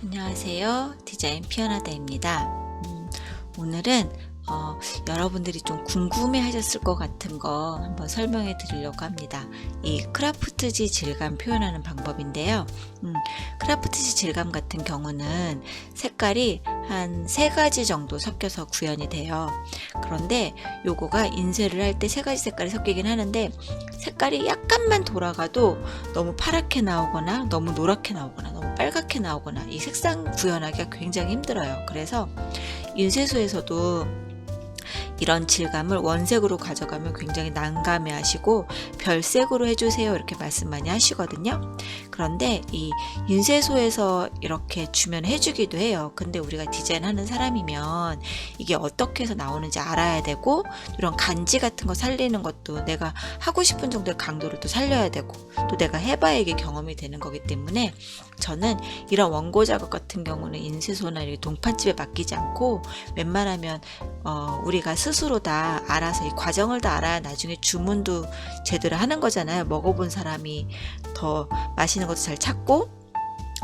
안녕하세요. 디자인 피어나다입니다. 오늘은 여러분들이 좀 궁금해 하셨을 것 같은 거 한번 설명해 드리려고 합니다. 이 크라프트지 질감 표현하는 방법인데요. 크라프트지 질감 같은 경우는 색깔이 한 3가지 정도 섞여서 구현이 돼요. 그런데 요거가 인쇄를 할 때 3가지 색깔이 섞이긴 하는데 색깔이 약간만 돌아가도 너무 파랗게 나오거나 너무 노랗게 나오거나 너무 빨갛게 나오거나 이 색상 구현하기가 굉장히 힘들어요. 그래서 인쇄소에서도 이런 질감을 원색으로 가져가면 굉장히 난감해 하시고 별색으로 해주세요 이렇게 말씀 많이 하시거든요. 그런데 이 인쇄소에서 이렇게 주면 해주기도 해요. 근데 우리가 디자인하는 사람이면 이게 어떻게 해서 나오는지 알아야 되고 이런 간지 같은 거 살리는 것도 내가 하고 싶은 정도의 강도를 또 살려야 되고 또 내가 해봐야 이게 경험이 되는 거기 때문에 저는 이런 원고 작업 같은 경우는 인쇄소나 이렇게 동판집에 맡기지 않고 웬만하면 우리가 스스로 다 알아서 이 과정을 다 알아야 나중에 주문도 제대로 하는 거잖아요. 먹어본 사람이 더 맛있는 것도 잘 찾고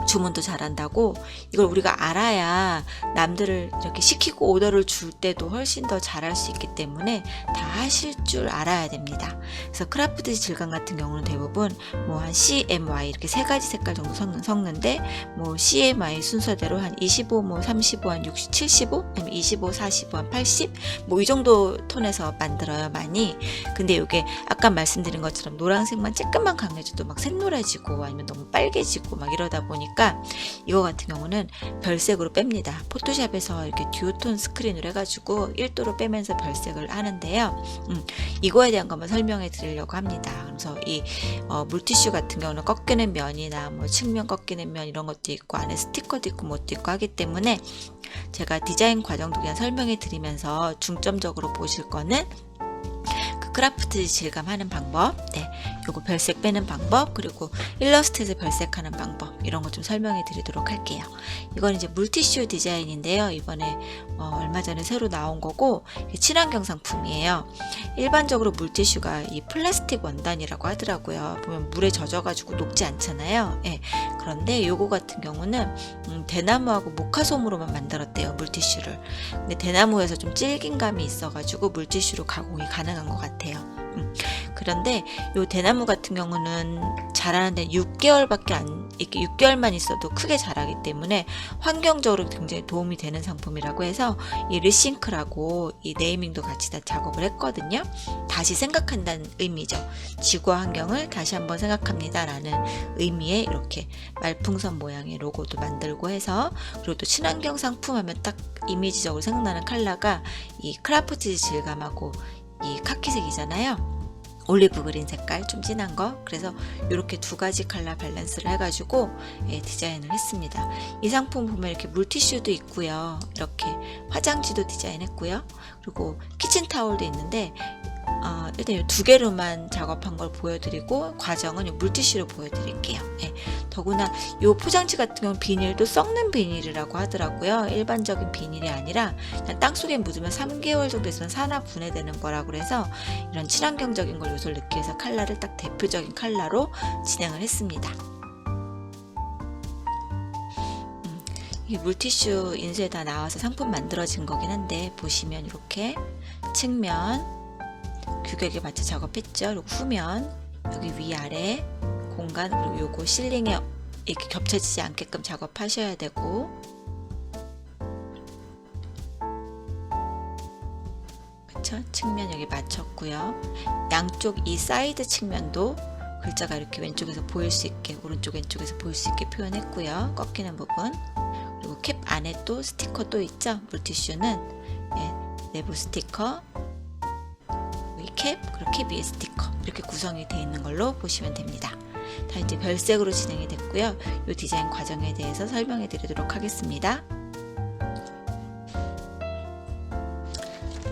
주문도 잘한다고 이걸 우리가 알아야 남들을 이렇게 시키고 오더를 줄 때도 훨씬 더 잘할 수 있기 때문에 다 하실 줄 알아야 됩니다. 그래서 크라프트 질감 같은 경우는 대부분 뭐 한 CMY 이렇게 3가지 색깔 정도 섞는데 뭐 CMY 순서대로 한 25, 뭐 35, 한 60, 75, 아니면 25, 45, 한 80, 뭐 이 정도 톤에서 만들어요 많이. 근데 이게 아까 말씀드린 것처럼 노란색만 조금만 강해져도 막 샛노래지고 아니면 너무 빨개지고 막 이러다 보니까 이거 같은 경우는 별색으로 뺍니다. 포토샵에서 이렇게 듀오톤 스크린으로 해가지고 1도로 빼면서 별색을 하는데요. 이거에 대한 것만 설명해 드리려고 합니다. 그래서 이 물티슈 같은 경우는 꺾이는 면이나 뭐 측면 꺾이는 면 이런 것도 있고 안에 스티커도 있고 뭣도 있고 하기 때문에 제가 디자인 과정도 그냥 설명해 드리면서 중점적으로 보실 거는 그 크라프트 질감하는 방법, 요거 별색 빼는 방법, 그리고 일러스트에서 별색하는 방법 이런 거 좀 설명해 드리도록 할게요. 이건 이제 물티슈 디자인인데요. 이번에 얼마 전에 새로 나온 거고 친환경 상품이에요. 일반적으로 물티슈가 이 플라스틱 원단이라고 하더라고요. 보면 물에 젖어가지고 녹지 않잖아요. 그런데 요거 같은 경우는 대나무하고 모카솜으로만 만들었대요. 물티슈를. 근데 대나무에서 좀 질긴 감이 있어가지고 물티슈로 가공이 가능한 것 같아요. 그런데 요 대나무 같은 경우는 자라는데 6개월밖에 이렇게 6개월만 있어도 크게 자라기 때문에 환경적으로 굉장히 도움이 되는 상품이라고 해서 이 르싱크라고 이 네이밍도 같이 다 작업을 했거든요. 다시 생각한다는 의미죠. 지구와 환경을 다시 한번 생각합니다 라는 의미의 이렇게 말풍선 모양의 로고도 만들고 해서 그리고 또 친환경 상품 하면 딱 이미지적으로 생각나는 컬러가 이 크라프트 질감하고 이 카키색이잖아요. 올리브 그린 색깔 좀 진한 거. 그래서 이렇게 2가지 컬러 밸런스를 해가지고 디자인을 했습니다. 이 상품 보면 이렇게 물티슈도 있고요. 이렇게 화장지도 디자인했고요. 그리고 키친타올도 있는데 일단 이 2개로만 작업한 걸 보여드리고 과정은 물티슈로 보여드릴게요. 더구나 이 포장지 같은 경우는 비닐도 썩는 비닐이라고 하더라고요. 일반적인 비닐이 아니라 그냥 땅속에 묻으면 3개월 정도 있으면 산화 분해되는 거라고 그래서 이런 친환경적인 걸 요소를 넣기 위해서 컬러를 딱 대표적인 컬러로 진행을 했습니다. 이게 물티슈 인쇄에 다 나와서 상품 만들어진 거긴 한데 보시면 이렇게 측면 규격에 맞춰 작업했죠. 그리고 후면 여기 위아래 공간 그리고 요거 실링에 이렇게 겹쳐지지 않게끔 작업하셔야 되고 그쵸? 측면 여기 맞췄고요. 양쪽 이 사이드 측면도 글자가 이렇게 왼쪽에서 보일 수 있게 오른쪽 왼쪽에서 보일 수 있게 표현했고요. 꺾이는 부분 그리고 캡 안에 또 스티커 또 있죠. 물티슈는 내부 스티커 캡, 그리고 캡 위에 스티커 이렇게 구성이 되어 있는 걸로 보시면 됩니다. 다 이제 별색으로 진행이 됐고요. 이 디자인 과정에 대해서 설명해 드리도록 하겠습니다.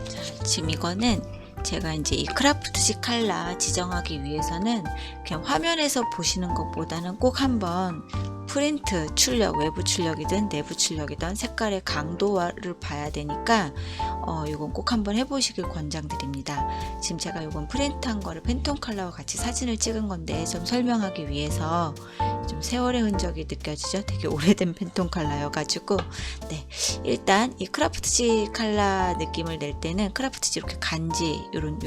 자, 지금 이거는 제가 이제 이 크라프트식 컬러 지정하기 위해서는 그냥 화면에서 보시는 것보다는 꼭 한번 프린트 출력, 외부 출력이든 내부 출력이든 색깔의 강도를 봐야 되니까 이건 꼭 한번 해보시길 권장드립니다. 지금 제가 이건 프린트한 거를 팬톤 컬러와 같이 사진을 찍은 건데 좀 설명하기 위해서 좀 세월의 흔적이 느껴지죠. 되게 오래된 팬톤 컬러여가지고 네, 일단 이 크라프트지 컬러 느낌을 낼 때는 크라프트지 이렇게 간지 요런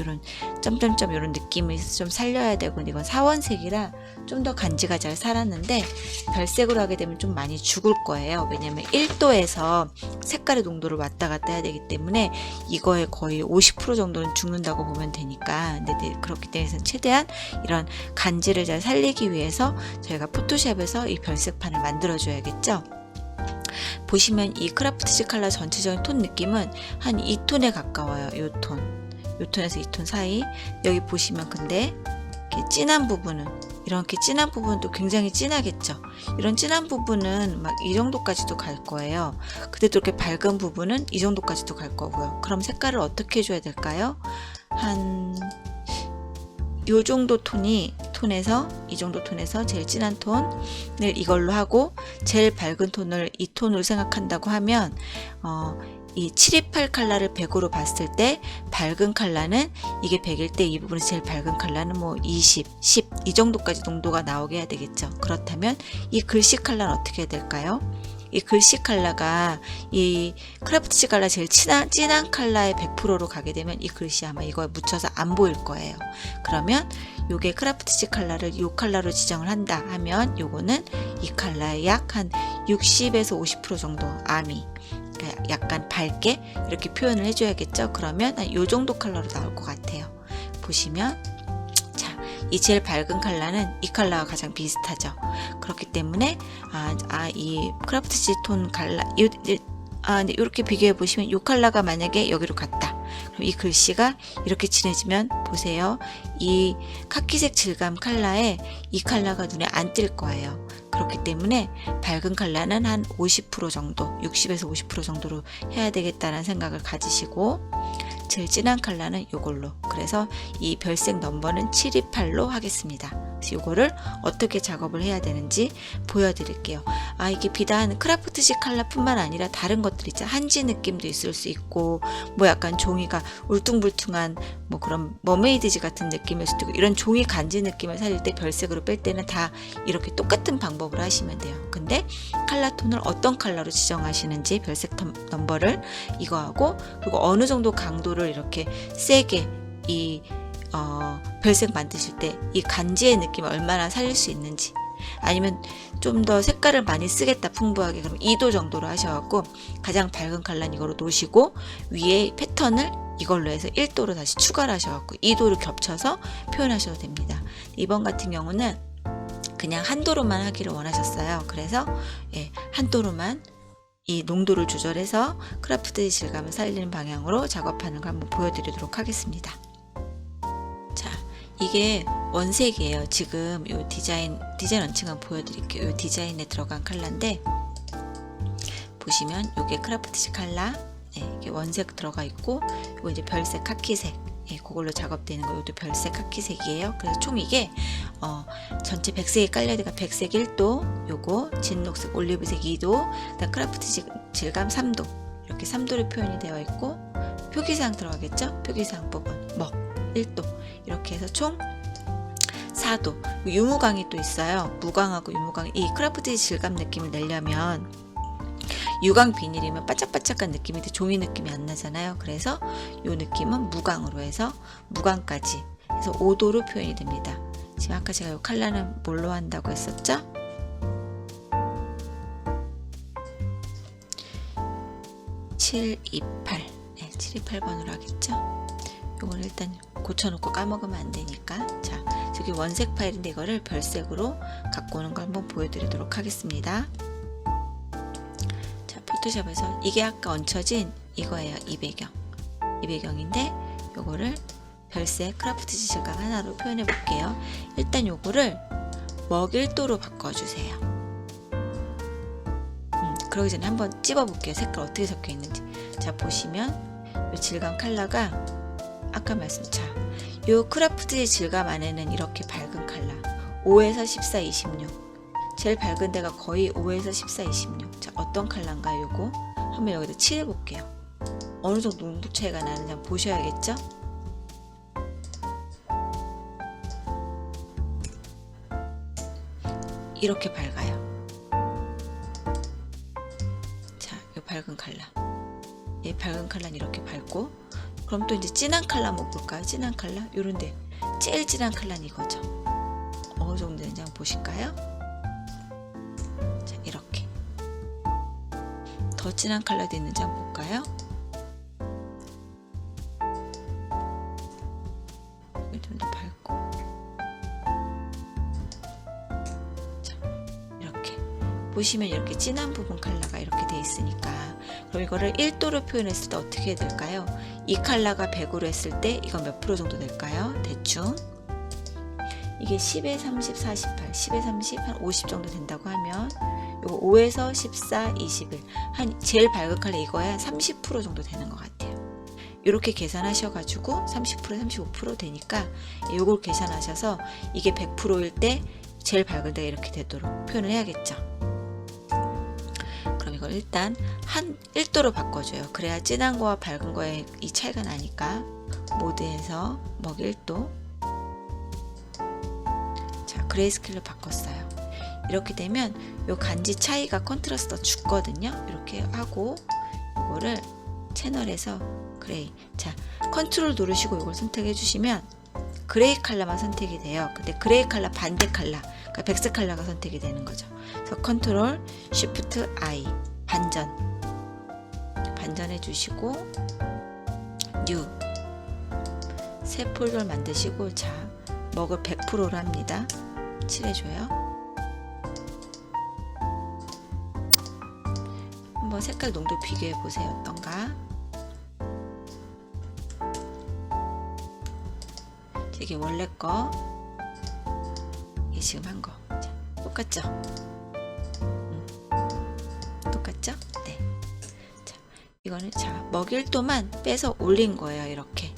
점점점 요런 느낌을 좀 살려야 되고, 이건 사원색이라 좀 더 간지가 잘 살았는데 별색으로 하게 되면 좀 많이 죽을 거예요. 왜냐면 1도에서 색깔의 농도를 왔다 갔다 해야 되기 때문에 이거에 거의 50% 정도는 죽는다고 보면 되니까. 근데 그렇기 때문에 최대한 이런 간지를 잘 살리기 위해서 저희가 포토샵에서 이 별색판을 만들어 줘야겠죠. 보시면 이 크라프트지 컬러 전체적인 톤 느낌은 한 2톤에 가까워요. 요 톤에서 2톤 사이. 여기 보시면 근데 이렇게 진한 부분은, 이렇게 진한 부분도 굉장히 진하겠죠. 이런 진한 부분은 막 이 정도까지도 갈 거예요. 근데 또 이렇게 밝은 부분은 이 정도까지도 갈 거고요. 그럼 색깔을 어떻게 해줘야 될까요? 한 요 정도 톤에서 이 정도 톤에서 제일 진한 톤을 이걸로 하고, 제일 밝은 톤을 이 톤으로 생각한다고 하면 이 728 컬러를 100으로 봤을 때 밝은 컬러는 이게 100일 때 이 부분이 제일 밝은 컬러는 뭐 20, 10 이 정도까지 농도가 나오게 해야 되겠죠. 그렇다면 이 글씨 컬러는 어떻게 해야 될까요? 이 글씨 컬러가 이 크라프트지 컬러 제일 진한 컬러의 100%로 가게 되면 이 글씨 아마 이거에 묻혀서 안 보일 거예요. 그러면 요게 크라프트지 컬러를 이 컬러로 지정을 한다 하면 요거는 이 컬러의 약 한 60에서 50% 정도 암이 약간 밝게 이렇게 표현을 해줘야겠죠. 그러면 이 정도 컬러로 나올 것 같아요. 보시면 이 제일 밝은 컬러는 이 컬러와 가장 비슷하죠. 그렇기 때문에 이 크라프트지 톤 컬러 근데 이렇게 비교해 보시면 이 컬러가 만약에 여기로 갔다. 그럼 이 글씨가 이렇게 진해지면 보세요. 이 카키색 질감 컬러에 이 컬러가 눈에 안 띌 거예요. 그렇기 때문에 밝은 컬러는 한 50% 정도, 60에서 50% 정도로 해야 되겠다는 생각을 가지시고, 제일 진한 컬러는 이걸로, 그래서 이 별색 넘버는 728로 하겠습니다. 그래서 이거를 어떻게 작업을 해야 되는지 보여드릴게요. 이게 비단 크라프트지 컬러뿐만 아니라 다른 것들 있죠. 한지 느낌도 있을 수 있고, 뭐 약간 종이가 울퉁불퉁한 뭐 그런 머메이드지 같은 느낌일 수도 있고, 이런 종이 간지 느낌을 살릴 때 별색으로 뺄 때는 다 이렇게 똑같은 방법으로 하시면 돼요. 근데 컬러 톤을 어떤 컬러로 지정하시는지, 별색 넘버를 이거하고, 그리고 어느 정도 강도를 이렇게 세게 이 별색 만드실 때 이 간지의 느낌을 얼마나 살릴 수 있는지, 아니면 좀 더 색깔을 많이 쓰겠다 풍부하게, 그럼 2도 정도로 하셔갖고 가장 밝은 컬러는 이거로 놓으시고 위에 패턴을 이걸로 해서 1도로 다시 추가를 하셔갖고 2도를 겹쳐서 표현하셔도 됩니다. 이번 같은 경우는 그냥 한 도로만 하기를 원하셨어요. 그래서 한 도로만 이 농도를 조절해서 크라프트의 질감을 살리는 방향으로 작업하는 걸 한번 보여드리도록 하겠습니다. 자, 이게 원색이에요. 지금 이 디자인 원칙만 보여드릴게요. 이 디자인에 들어간 컬러인데, 보시면 이게 크라프트지 컬러, 이게 원색 들어가 있고, 이거 이제 별색 카키색, 그걸로 작업되는 거, 이것도 별색 카키색이에요. 그래서 총 이게 전체 백색이 깔려야 되니까 백색 1도, 요거 진녹색, 올리브색 2도, 그다음 크라프트 질감 3도, 이렇게 3도로 표현이 되어 있고, 표기사항 들어가겠죠? 표기사항 부분 먹 1도, 이렇게 해서 총 4도. 유무광이 또 있어요. 무광하고 유무광. 이 크라프트 질감 느낌을 내려면 유광 비닐이면 바짝바짝한 느낌인데 종이 느낌이 안 나잖아요. 그래서 이 느낌은 무광으로 해서 무광까지 해서 5도로 표현이 됩니다. 지금 아까 제가 이 컬러는 뭘로 한다고 했었죠? (728) 728번으로 하겠죠? 이걸 일단 고쳐놓고 까먹으면 안 되니까. 자, 저기 원색 파일인데 이거를 별색으로 갖고 오는 걸 한번 보여드리도록 하겠습니다. 자, 포토샵에서 이게 아까 얹혀진 이거예요. 이 배경인데 요거를 별색 크라프트지 질감 하나로 표현해 볼게요. 일단 요거를 먹 1도로 바꿔주세요. 그러기 전에 한번 찝어 볼게요. 색깔 어떻게 섞여 있는지. 자, 보시면 요 질감 컬러가 아까 요 크라프트지 질감 안에는 이렇게 밝은 컬러 5에서 14, 26, 제일 밝은 데가 거의 5에서 14, 26. 자, 어떤 컬러인가요? 요거 한번 여기다 칠해 볼게요. 어느 정도 농도 차이가 나는지 한번 보셔야겠죠? 이렇게 밝아요. 자, 이 밝은 컬러. 이 밝은 컬러는 이렇게 밝고, 그럼 또 이제 진한 컬러 한번 볼까요? 진한 컬러? 요런데 제일 진한 컬러는 이거죠. 어느 정도 되는지 한번 보실까요? 자, 이렇게. 더 진한 컬러도 있는지 한번 볼까요? 좀 더 밝고. 자, 이렇게. 보시면 이렇게 진한 부분 컬러가 이렇게 돼 있으니까, 그럼 이거를 1도로 표현했을 때 어떻게 해야 될까요? 이 컬러가 100으로 했을 때 이건 몇 프로 정도 될까요? 대충 이게 10에 30, 48, 10에 30, 한 50 정도 된다고 하면 요거 5에서 14, 21, 한 제일 밝은 컬러 이거에 30% 정도 되는 것 같아요. 이렇게 계산하셔가지고 30%, 35% 되니까 요걸 계산하셔서 이게 100%일 때 제일 밝은 데가 이렇게 되도록 표현을 해야겠죠. 그럼 이걸 일단 한 1도로 바꿔줘요. 그래야 진한 거와 밝은 거의 이 차이가 나니까. 모드에서 먹 1도. 자, 그레이스케일로 바꿨어요. 이렇게 되면 요 간지 차이가 컨트라스트가 죽거든요. 이렇게 하고 이거를 채널에서 그레이. 자, 컨트롤 누르시고 이걸 선택해 주시면 그레이 컬러만 선택이 돼요. 근데 그레이 컬러 반대 컬러, 그러니까 백색 컬러가 선택이 되는 거죠. 그래서 컨트롤 쉬프트 I 반전해 주시고 뉴 새 폴더를 만드시고, 자, 먹을 100%로 합니다. 칠해줘요. 한번 색깔 농도 비교해 보세요. 어떤가? 이게 원래 거, 이게 지금 한 거. 자, 똑같죠? 똑같죠? 네. 자, 이거는 자, 먹일 도만 빼서 올린 거예요. 이렇게.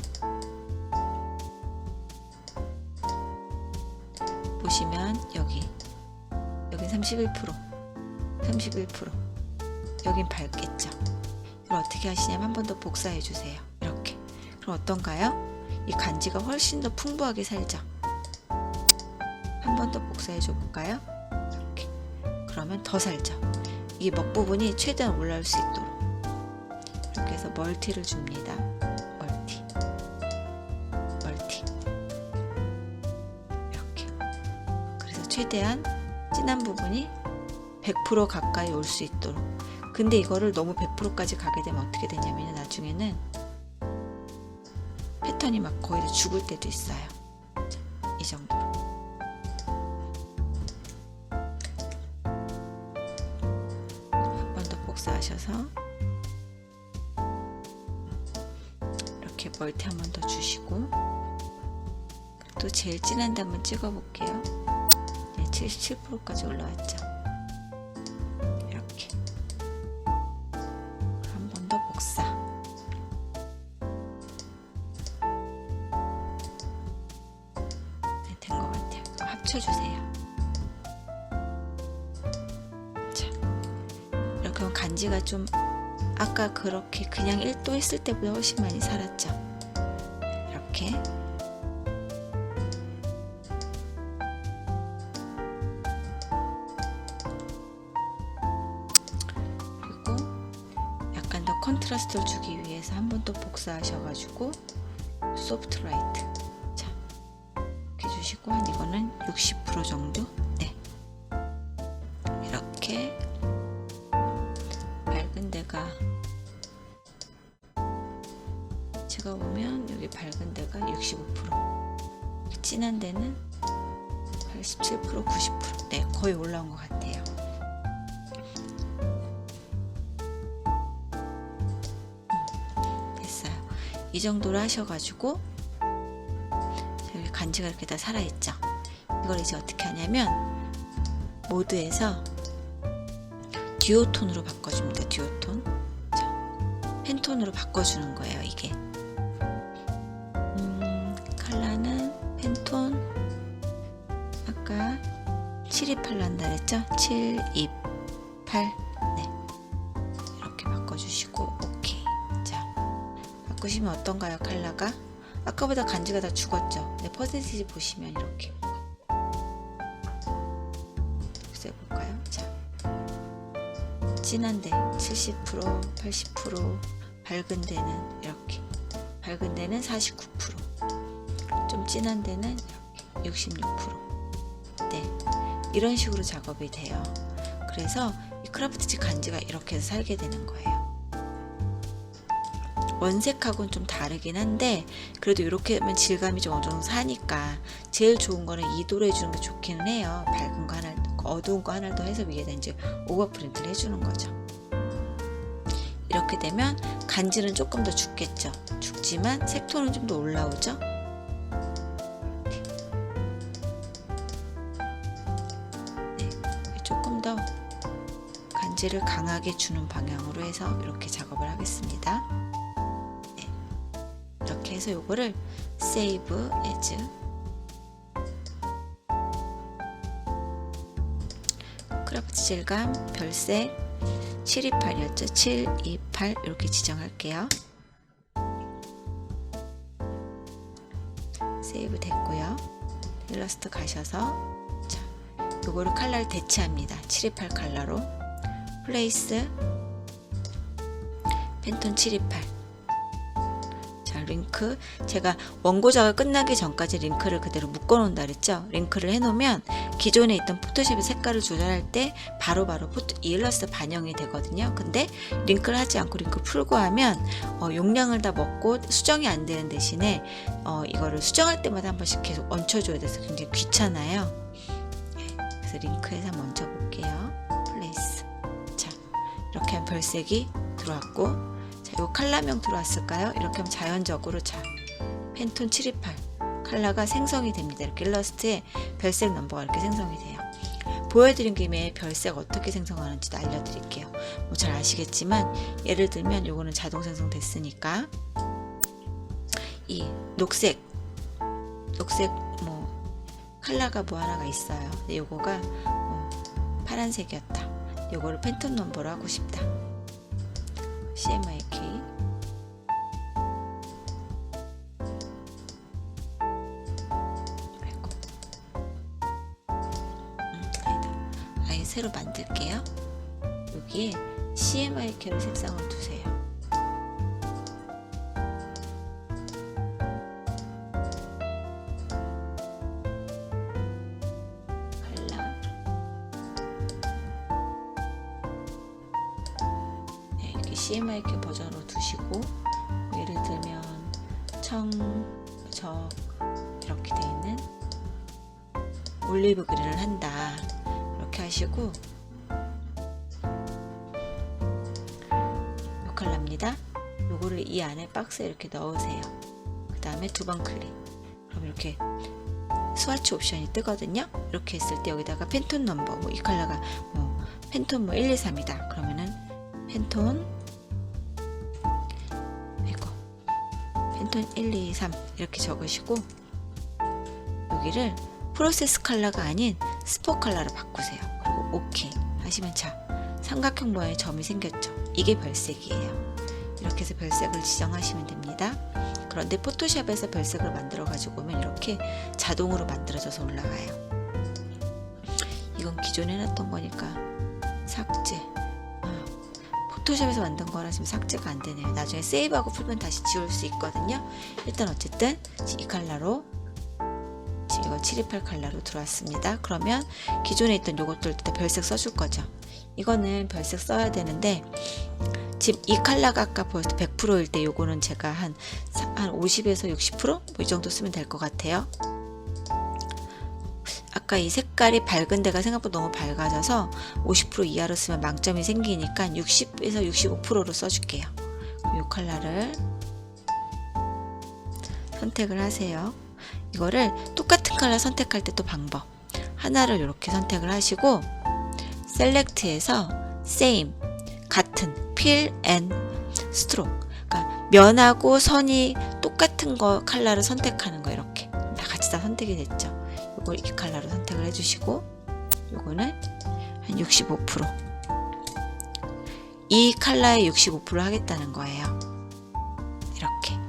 보시면 여긴 31%, 31%. 여긴 밝겠죠? 이걸 어떻게 하시냐면 한 번 더 복사해 주세요. 이렇게. 그럼 어떤가요? 이 간지가 훨씬 더 풍부하게 살죠? 한 번 더 복사해 줘 볼까요? 이렇게. 그러면 더 살죠? 이 먹 부분이 최대한 올라올 수 있도록. 이렇게 해서 멀티를 줍니다. 멀티. 이렇게. 그래서 최대한 진한 부분이 100% 가까이 올 수 있도록. 근데 이거를 너무 100%까지 가게 되면 어떻게 되냐면 나중에는 패턴이 막 거의 다 죽을 때도 있어요. 자, 이 정도로. 한 번 더 복사하셔서 이렇게 멀티 한 번 더 주시고, 또 제일 진한 데 한번 찍어 볼게요. 네, 77%까지 올라왔죠. 이렇게. 한 번 더 복사. 네, 된 것 같아요. 합쳐주세요. 자, 이렇게 하면 간지가 좀 아까 그렇게 그냥 1도 했을 때보다 훨씬 많이 살았죠. 이렇게. 그리고 약간 더 컨트라스트를 주기 위해서 한 번 더 복사하셔가지고 소프트 라이트. 자, 이렇게 주시고, 한 이거는 60% 정도. 네. 이렇게 밝은 데가 제가 보면 여기 밝은 데가 65%, 진한 데는 87%, 90%. 네, 거의 올라온 것 같아요. 됐어요. 이 정도로 하셔가지고 여기 간지가 이렇게 다 살아있죠. 이걸 이제 어떻게 하냐면 모드에서 듀오톤으로 바꿔줍니다. 듀오톤. 자, 펜톤으로 바꿔주는 거예요. 이게 컬러는 펜톤, 아까 728 한다 그랬죠? 728. 네, 이렇게 바꿔주시고 오케이. 자, 바꾸시면 어떤가요? 컬러가 아까보다 간지가 다 죽었죠? 네, 퍼센티지 보시면 이렇게 써볼까요? 자, 진한 데 70%, 80%, 밝은 데는 이렇게, 밝은 데는 49%, 좀 진한 데는 이렇게 66%. 네, 이런 식으로 작업이 돼요. 그래서 이 크라프트지 간지가 이렇게 해서 살게 되는 거예요. 원색하고는 좀 다르긴 한데 그래도 이렇게 하면 질감이 좀 어느 정도 사니까 제일 좋은 거는 2도로 해주는 게 좋기는 해요. 밝은 거 하나, 어두운 거 하나를 더 해서 위에다 이제 오버 프린트를 해주는 거죠. 이렇게 되면 간지는 조금 더 죽겠죠. 죽지만 색톤은 좀 더 올라오죠. 네, 조금 더 간지를 강하게 주는 방향으로 해서 이렇게 작업을 하겠습니다. 이렇게 해서 요거를 Save As 크라프트 질감 별색 728이었죠. 728 이렇게 지정할게요. 세이브 됐고요. 일러스트 가셔서 자, 요거를 컬러를 대체합니다. 728 컬러로 플레이스 펜톤 728. 자, 링크 제가 원고자가 끝나기 전까지 링크를 그대로 묶어 놓는다 그랬죠. 링크를 해 놓으면 기존에 있던 포토샵의 색깔을 조절할 때 바로바로 일러스트 반영이 되거든요. 근데 링크를 하지 않고 링크 풀고 하면 용량을 다 먹고 수정이 안 되는 대신에 이거를 수정할 때마다 한 번씩 계속 얹혀줘야 돼서 굉장히 귀찮아요. 그래서 링크에서 한번 얹어볼게요. 플레이스. 자, 이렇게 하면 별색이 들어왔고, 자, 요 컬러명 들어왔을까요? 이렇게 하면 자연적으로 자, 펜톤 728 컬러가 생성이 됩니다. 이렇게 일러스트에 별색 넘버가 이렇게 생성이 돼요. 보여드린 김에 별색 어떻게 생성하는지도 알려드릴게요. 뭐 잘 아시겠지만 예를 들면 요거는 자동 생성됐으니까 이 녹색 뭐 컬러가 뭐 하나가 있어요. 근데 요거가 파란색이었다. 요거를 펜톤 넘버로 하고 싶다. CMYK 아예 새로 만들게요. 여기에 CMYK로 색상을 두세요. 컬러 네, 이렇게 CMYK 버전으로 두시고 예를 들면 청적 이렇게 돼 있는 올리브 그린을 한다. 이렇게 하시고 요 컬러입니다. 요거를 이 안에 박스에 이렇게 넣으세요. 그 다음에 두 번 클릭. 그럼 이렇게 스와치 옵션이 뜨거든요. 이렇게 했을 때 여기다가 펜톤 넘버 뭐 이 컬러가 뭐 펜톤 뭐 123이다. 그러면은 펜톤 펜톤 123 이렇게 적으시고 여기를 프로세스 컬러가 아닌 스포 컬러로 바꾸세요. 그리고 OK 하시면 자, 삼각형 모양의 점이 생겼죠. 이게 별색이에요. 이렇게 해서 별색을 지정하시면 됩니다. 그런데 포토샵에서 별색을 만들어 가지고 오면 이렇게 자동으로 만들어져서 올라가요. 이건 기존에 해놨던 거니까 삭제. 포토샵에서 만든 거라 지금 삭제가 안 되네요. 나중에 세이브하고 풀면 다시 지울 수 있거든요. 일단 어쨌든 이 컬러로 지금 이거 728 컬러로 들어왔습니다. 그러면 기존에 있던 요것들도 별색 써줄 거죠. 이거는 별색 써야 되는데 지금 이 컬러가 아까 보였을 때 100%일 때 요거는 제가 한 50에서 60%? 뭐 이 정도 쓰면 될 것 같아요. 아까 이 색깔이 밝은 데가 생각보다 너무 밝아져서 50% 이하로 쓰면 망점이 생기니까 60에서 65%로 써줄게요. 이 컬러를 선택을 하세요. 이거를 똑같은 컬러 선택할 때 또 방법. 하나를 이렇게 선택을 하시고 셀렉트에서 same 같은 fill and stroke. 그러니까 면하고 선이 똑같은 거 컬러를 선택하는 거 이렇게 다 같이 다 선택이 됐죠. 이걸 이 컬러로 선택을 해주시고 요거는 한 65%. 이 컬러에 65% 하겠다는 거예요. 이렇게.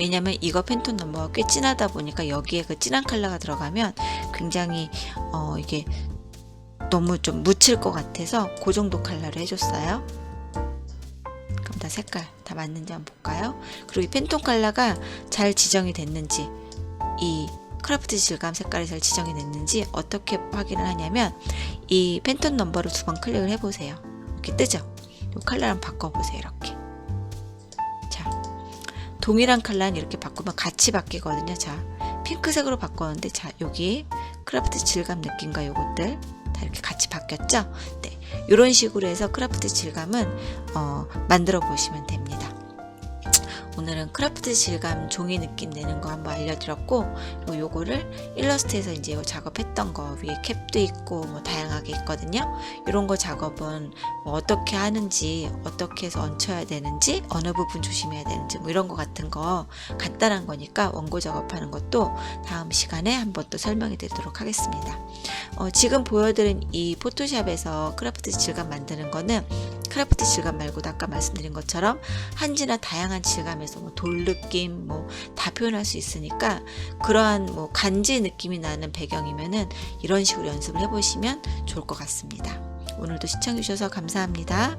왜냐면 이거 팬톤 넘버가 꽤 진하다 보니까 여기에 그 진한 컬러가 들어가면 굉장히 이게 너무 좀 묻힐 것 같아서 그 정도 컬러를 해줬어요. 그럼 다 색깔 다 맞는지 한번 볼까요? 그리고 이 팬톤 컬러가 잘 지정이 됐는지, 이 크라프트 질감 색깔이 잘 지정이 됐는지 어떻게 확인을 하냐면 이 팬톤 넘버를 2번 클릭을 해보세요. 이렇게 뜨죠? 이 컬러랑 바꿔보세요. 이렇게. 자, 동일한 컬러는 이렇게 바꾸면 같이 바뀌거든요. 자, 핑크색으로 바꿨는데, 자, 여기 크라프트 질감 느낌과 요것들 다 이렇게 같이 바뀌었죠? 네, 이런 식으로 해서 크라프트 질감은 만들어 보시면 됩니다. 오늘은 크라프트 질감 종이 느낌 내는 거 한번 알려드렸고, 그리고 요거를 일러스트에서 이제 요 작업했던 거 위에 캡도 있고 뭐 다양하게 있거든요. 이런 거 작업은 뭐 어떻게 하는지, 어떻게 해서 얹혀야 되는지, 어느 부분 조심해야 되는지 뭐 이런 거 같은 거 간단한 거니까 원고 작업하는 것도 다음 시간에 한번 또 설명해 드리도록 하겠습니다. 지금 보여드린 이 포토샵에서 크라프트 질감 만드는 거는 크라프트 질감 말고도 아까 말씀드린 것처럼 한지나 다양한 질감에서 뭐 돌 느낌 뭐 다 표현할 수 있으니까, 그러한 뭐 간지 느낌이 나는 배경이면은 이런 식으로 연습을 해보시면 좋을 것 같습니다. 오늘도 시청해 주셔서 감사합니다.